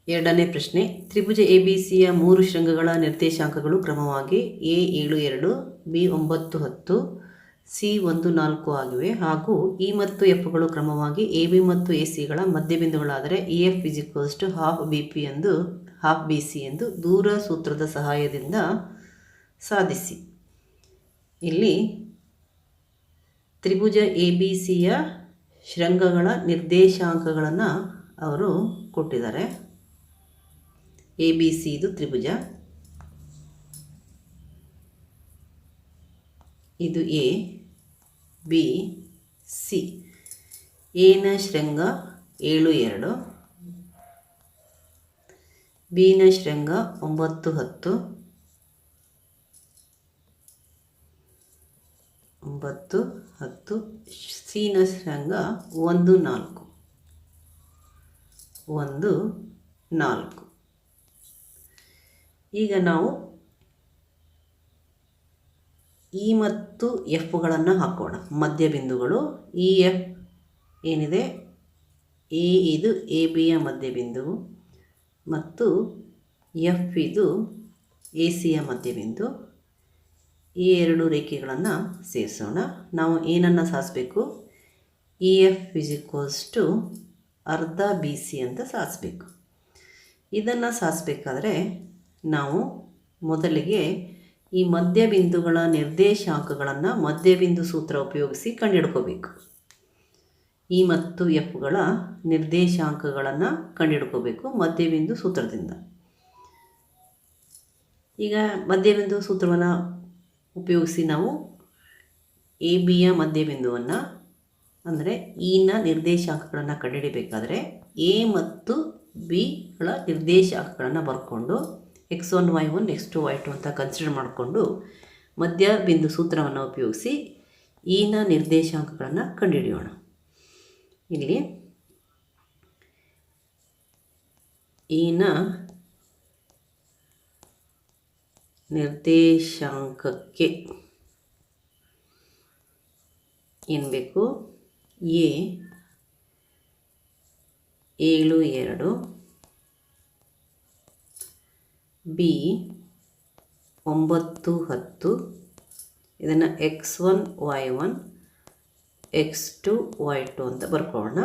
ಎರಡನೇ ಪ್ರಶ್ನೆ, ತ್ರಿಭುಜ ಎಬಿಸಿಯ 3 ಶೃಂಗಗಳ ನಿರ್ದೇಶಾಂಕಗಳು ಕ್ರಮವಾಗಿ A72, B910, C14 ಆಗಿವೆ ಹಾಗೂ ಇ ಮತ್ತು ಎಫ್ಗಳು ಕ್ರಮವಾಗಿ AB ಮತ್ತು ACಗಳ ಮಧ್ಯಬಿಂದುಗಳಾದರೆ EF half BC ಎಂದು ದೂರ ಸೂತ್ರದ ಸಹಾಯದಿಂದ ಸಾಧಿಸಿ. ಇಲ್ಲಿ ತ್ರಿಭುಜ ಎಬಿಸಿಯ ಶೃಂಗಗಳ ನಿರ್ದೇಶಾಂಕಗಳನ್ನು ಅವರು ಕೊಟ್ಟಿದ್ದಾರೆ. ABC ಇದು ತ್ರಿಭುಜ, ಇದು A, B, C. ಎನ ಶೃಂಗ 72, ಬಿನ ಶೃಂಗ 910, 910, ಸಿನ ಶೃಂಗ 14. ಈಗ ನಾವು ಇ ಮತ್ತು ಎಫ್ಗಳನ್ನು ಹಾಕೋಣ. ಮಧ್ಯಬಿಂದುಗಳು ಇ ಎಫ್ ಏನಿದೆ, ಎ ಇದು ಎ ಬಿಯ ಮಧ್ಯಬಿಂದು ಮತ್ತು ಎಫ್ ಇದು ಎ ಸಿಯ ಮಧ್ಯಬಿಂದು. ಈ ಎರಡು ರೇಖೆಗಳನ್ನು ಸೇರಿಸೋಣ. ನಾವು ಏನನ್ನು ಸಾಧಿಸಬೇಕು? ಇ ಎಫ್ ಅರ್ಧ ಬಿ ಸಿ ಅಂತ ಸಾಧಿಸಬೇಕು. ಇದನ್ನು ಸಾಧಿಸಬೇಕಾದ್ರೆ ನಾವು ಮೊದಲಿಗೆ ಈ ಮಧ್ಯಬಿಂದುಗಳ ನಿರ್ದೇಶಾಂಕಗಳನ್ನು ಮಧ್ಯಬಿಂದು ಸೂತ್ರ ಉಪಯೋಗಿಸಿ ಕಂಡುಹಿಡ್ಕೋಬೇಕು. ಇ ಮತ್ತು ಎಫ್ಗಳ ನಿರ್ದೇಶಾಂಕಗಳನ್ನು ಕಂಡುಹಿಡ್ಕೋಬೇಕು ಮಧ್ಯಬಿಂದು ಸೂತ್ರದಿಂದ. ಈಗ ಮಧ್ಯಬಿಂದು ಸೂತ್ರವನ್ನು ಉಪಯೋಗಿಸಿ ನಾವು ಎ ಬಿಯ ಮಧ್ಯಬಿಂದುವನ್ನು ಅಂದರೆ ಇನ ನಿರ್ದೇಶಾಂಕಗಳನ್ನು ಕಂಡುಹಿಡಿಬೇಕಾದ್ರೆ ಎ ಮತ್ತು ಬಿಗಳ ನಿರ್ದೇಶಾಂಕಗಳನ್ನು ಬರ್ಕೊಂಡು x1 y1 x2 y2 ಅಂತ ಕನ್ಸಿಡರ್ ಮಾಡಿಕೊಂಡು ಮಧ್ಯಬಿಂದು ಸೂತ್ರವನ್ನು ಉಪಯೋಗಿಸಿ ಇನ ನಿರ್ದೇಶಾಂಕಗಳನ್ನು ಕಂಡುಹಿಡಿಯೋಣ. ಇಲ್ಲಿ ಇನ ನಿರ್ದೇಶಾಂಕಕ್ಕೆ ಏನು ಬೇಕು? ಎ 72, ಬಿ 910, ಇದನ್ನು x1 y1 x2 y2 ಅಂತ ಬರ್ಕೊಳ್ಳೋಣ.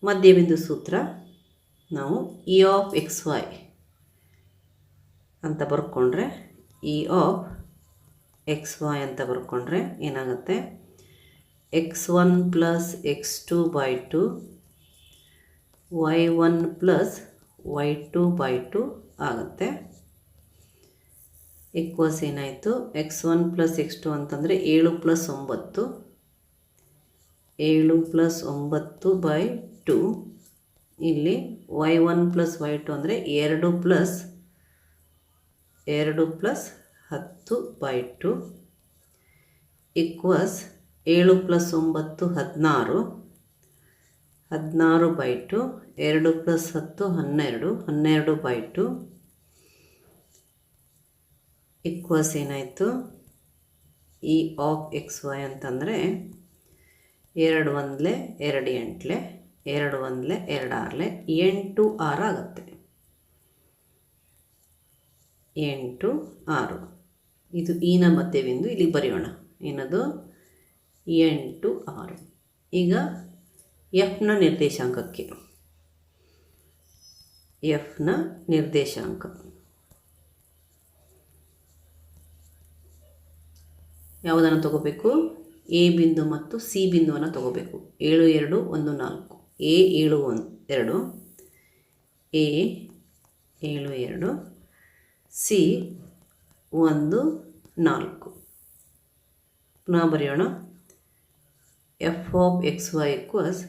ಮಧ್ಯಬಿಂದು ಸೂತ್ರ ನಾವು ಇ ಆಫ್ ಎಕ್ಸ್ ವೈ ಅಂತ ಬರ್ಕೊಂಡ್ರೆ, ಇ ಆಫ್ ಎಕ್ಸ್ ವೈ ಅಂತ ಬರ್ಕೊಂಡ್ರೆ ಏನಾಗುತ್ತೆ? x1 plus x2 by 2 y1 plus y2 by 2 ಆಗುತ್ತೆ. ಈಕ್ವಲ್ಸ್ ಏನಾಯಿತು? x1 ಪ್ಲಸ್ x2 ಅಂತಂದರೆ 7 ಪ್ಲಸ್ 9, 7 ಪ್ಲಸ್ 9 by 2. ಇಲ್ಲಿ y1 ಪ್ಲಸ್ y2 ಅಂದರೆ 2 plus 10 by 2 equals 7 plus 9 16, 16 by 2, 2 plus 10 12, 12 by 2 equals ಏನಾಯಿತು? E of X Y ಅಂತಂದರೆ 2 1 2 8, 2 1 2 6, 8 6 ಆಗುತ್ತೆ. 8 6 ಇದು ಇನ ಮಧ್ಯಬಿಂದು. ಇಲ್ಲಿ ಬರೆಯೋಣ ಏನದು? 8 6. ಈಗ ಎಫ್ನ ನಿರ್ದೇಶಾಂಕಕ್ಕೆ, ಎಫ್ನ ನಿರ್ದೇಶಾಂಕ ಯಾವುದನ್ನು ತಗೋಬೇಕು? ಎ ಬಿಂದು ಮತ್ತು ಸಿ ಬಿಂದುವನ್ನು ತಗೋಬೇಕು. 7 2 1 4, ಎ 7 2, ಎ 7 2, ಸಿ 1 4. ಪುನಃ ಬರೆಯೋಣ. F of X Y equals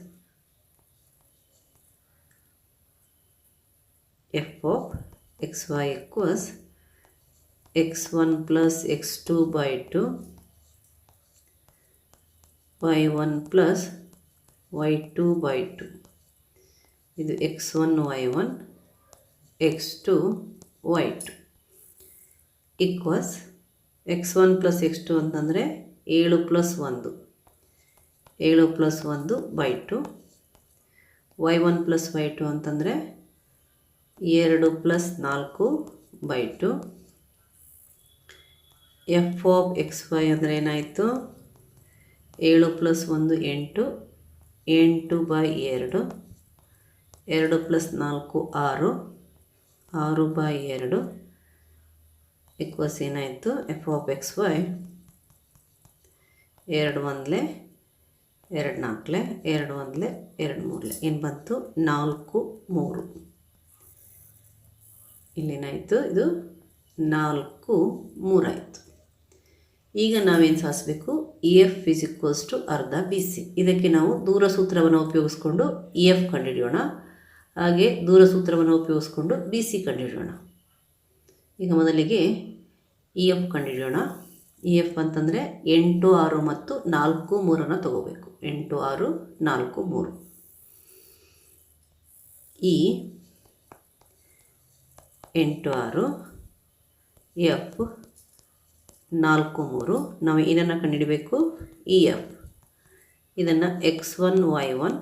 F of X Y equals x1 plus x2 by 2 y1 plus y2 by 2. ಇದು x1 y1 x2 y2 equals x1 plus x2 ಅಂತಂದರೆ 7 plus 1, 7 plus 1 by 2. y1 plus y2 ಅಂತಂದರೆ 2 + 4/2 F of X Y ಅಂದರೆ ಏನಾಯಿತು 7 + 1 8 8/2 2 + 4 6 6/2 equals ಏನಾಯಿತು F of X Y 2 1 2 4 2 1 2 3 ಏನು ಬಂತು 4 3 ಇಲ್ಲೇನಾಯಿತು ಇದು 4 3 ಆಯಿತು. ಈಗ ನಾವೇನು ಸಾಧಿಸಬೇಕು ಇ ಎಫ್ = ಅರ್ಧ ಬಿ ಸಿ. ಇದಕ್ಕೆ ನಾವು ದೂರ ಸೂತ್ರವನ್ನು ಉಪಯೋಗಿಸ್ಕೊಂಡು ಇ ಎಫ್ ಕಂಡುಹಿಡಿಯೋಣ, ಹಾಗೆ ದೂರ ಸೂತ್ರವನ್ನು ಉಪಯೋಗಿಸ್ಕೊಂಡು ಬಿ ಸಿ ಕಂಡುಹಿಡಿಯೋಣ. ಈಗ ಮೊದಲಿಗೆ ಇ ಎಫ್ ಕಂಡುಹಿಡಿಯೋಣ. ಇ ಎಫ್ ಅಂತಂದರೆ 8 6 ಮತ್ತು 4 3 ತಗೋಬೇಕು. 8 6 4 3 ಈ 8 6 ಎಫ್ 4 3 ನಾವು ಏನನ್ನು ಕಂಡುಹಿಡಬೇಕು ಇ ಎಫ್. ಇದನ್ನು x1 y1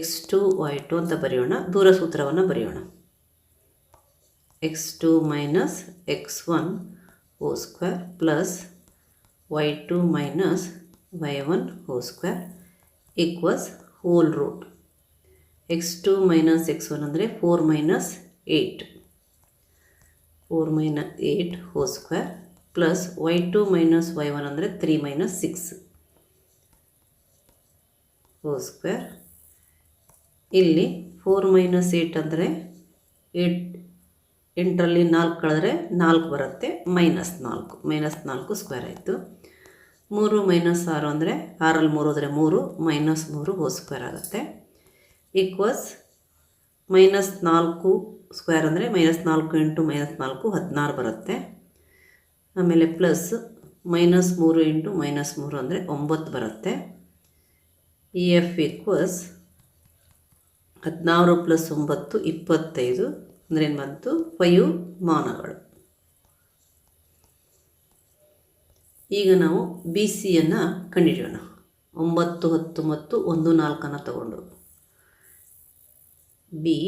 x2 y2 ಅಂತ ಬರೆಯೋಣ. ದೂರ ಸೂತ್ರವನ್ನು ಬರೆಯೋಣ. x2 - x1 2 + y2 - y1 2 equals hole root. x2 - x1 ಅಂದರೆ 4 - 8 4 - 8 2 ಪ್ಲಸ್ y2 - y1 ಅಂದರೆ 3 - 6 2. ಇಲ್ಲಿ 4 - 8 ಅಂದರೆ 8ರಲ್ಲಿ 4 ಕಳೆದ್ರೆ 4 ಬರುತ್ತೆ, -4 ಸ್ಕ್ವೇರ್ ಆಯಿತು. 3 - 6 ಅಂದರೆ 6ರಲ್ಲಿ 3 ಹೋದರೆ 3 -3 2 ಆಗುತ್ತೆ. ಈಕ್ವಲ್ಸ್ -4 ಸ್ಕ್ವೇರ್ ಅಂದರೆ -4 × -4 16 ಬರುತ್ತೆ. ಆಮೇಲೆ ಪ್ಲಸ್ -3 × -3 ಅಂದರೆ 9 ಬರುತ್ತೆ. ಇ ಎಫ್ ಈಕ್ವಲ್ಸ್ 16 + 9 25 ಅಂದರೆ ಏನು ಬಂತು 5 ಮಾನಗಳು. ಈಗ ನಾವು ಬಿ ಸಿಯನ್ನು ಕಂಡುಹಿಡಿಯೋಣ. 9 10 ಮತ್ತು 1 4 ತಗೊಂಡು ಬಿ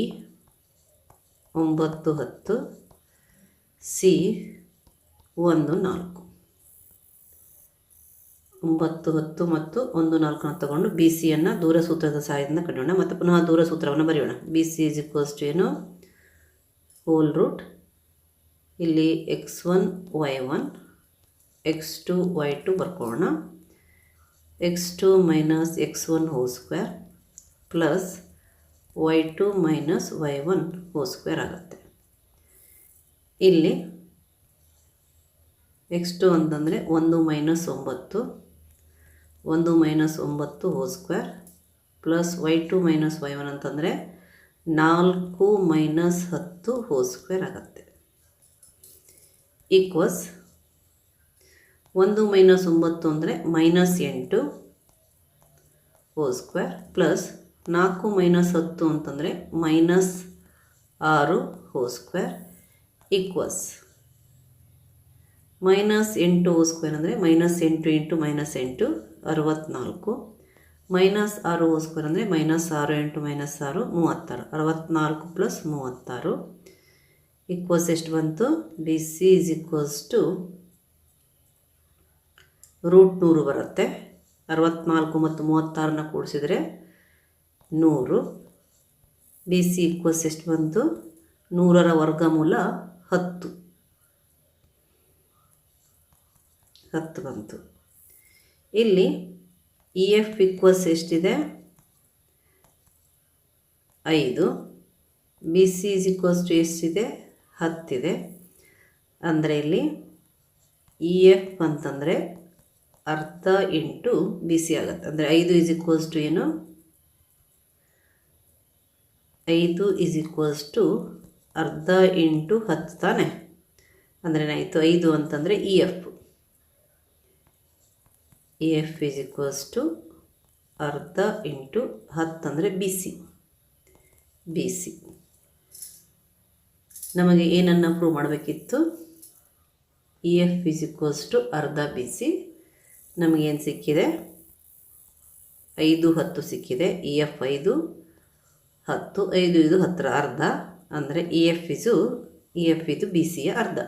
9 10 ಸಿ 1 4 9 10 ಮತ್ತು 1 4 ತಗೊಂಡು ಬಿ ಸಿಯನ್ನು ದೂರ ಸೂತ್ರದ ಸಹಾಯದಿಂದ ಕಂಡುಹಿಡಿಯೋಣ. ಮತ್ತು ಪುನಃ ದೂರ ಸೂತ್ರವನ್ನು ಬರೆಯೋಣ. ಬಿ ಸಿ = ಏನು ಹೋಲ್ ರೂಟ್. ಇಲ್ಲಿ x1 y1 x2 y2 ಬರ್ಕೊಳ್ಳೋಣ. x2 - x1 2 plus y2 - y1 2 ಆಗುತ್ತೆ. ಇಲ್ಲಿ x2 ಅಂತಂದರೆ 1 - 9 1 - 9 2 ಪ್ಲಸ್ y2 - y1 ಅಂತಂದರೆ 4 - 10 2 ಆಗುತ್ತೆ. ಈಕ್ವಲ್ಸ್ 1 - 9 ಅಂದರೆ -8 2 ಪ್ಲಸ್ 4 - 10 ಅಂತಂದರೆ -6 2 ಈಕ್ವಲ್ಸ್ -8 2 ಅಂದರೆ -8 × -8 64 -6 2 ಅಂದರೆ -6 × -6 36 64 + 36 ಈಕ್ವಲ್ಸ್ ಎಷ್ಟು ಬಂತು ಬಿ ಸಿ = √100 ಬರುತ್ತೆ. 64 ಮತ್ತು 36 ಕೂಡಿಸಿದರೆ 100. ಬಿ ಸಿ ಈಕ್ವಲ್ಸ್ ಎಷ್ಟು ಬಂತು 100ರ ವರ್ಗಮೂಲ 10 ಬಂತು. ಇಲ್ಲಿ ಇ ಎಫ್ ಈಕ್ವಲ್ಸ್ ಎಷ್ಟಿದೆ 5. ಬಿ ಸಿ ಎಷ್ಟಿದೆ 10 ಇದೆ. ಅಂದರೆ ಇಲ್ಲಿ ಇ ಎಫ್ ಅಂತಂದರೆ ಅರ್ಧ ಇಂಟು ಬಿ ಸಿ ಆಗುತ್ತೆ. ಅಂದರೆ 5 ಏನು 5 ಅರ್ಧ ಇಂಟು 10 ತಾನೆ. ಅಂದರೆ ಏನಾಯಿತು 5 ಅಂತಂದರೆ ಇ ಎಫ್ ಅರ್ಧ ಇಂಟು 10 ಅಂದರೆ ಬಿ ಸಿ. ನಮಗೆ ಏನನ್ನು ಪ್ರೂವ್ ಮಾಡಬೇಕಿತ್ತು ಇ ಎಫ್ ಅರ್ಧ ಬಿ ಸಿ. ನಮಗೇನು ಸಿಕ್ಕಿದೆ 5 10 ಸಿಕ್ಕಿದೆ. ಇ ಎಫ್ 5 10 5 ಇದು 10ರ ಅರ್ಧ ಅಂದರೆ ಇ ಎಫ್ ಇದು ಬಿ ಸಿಯ ಅರ್ಧ.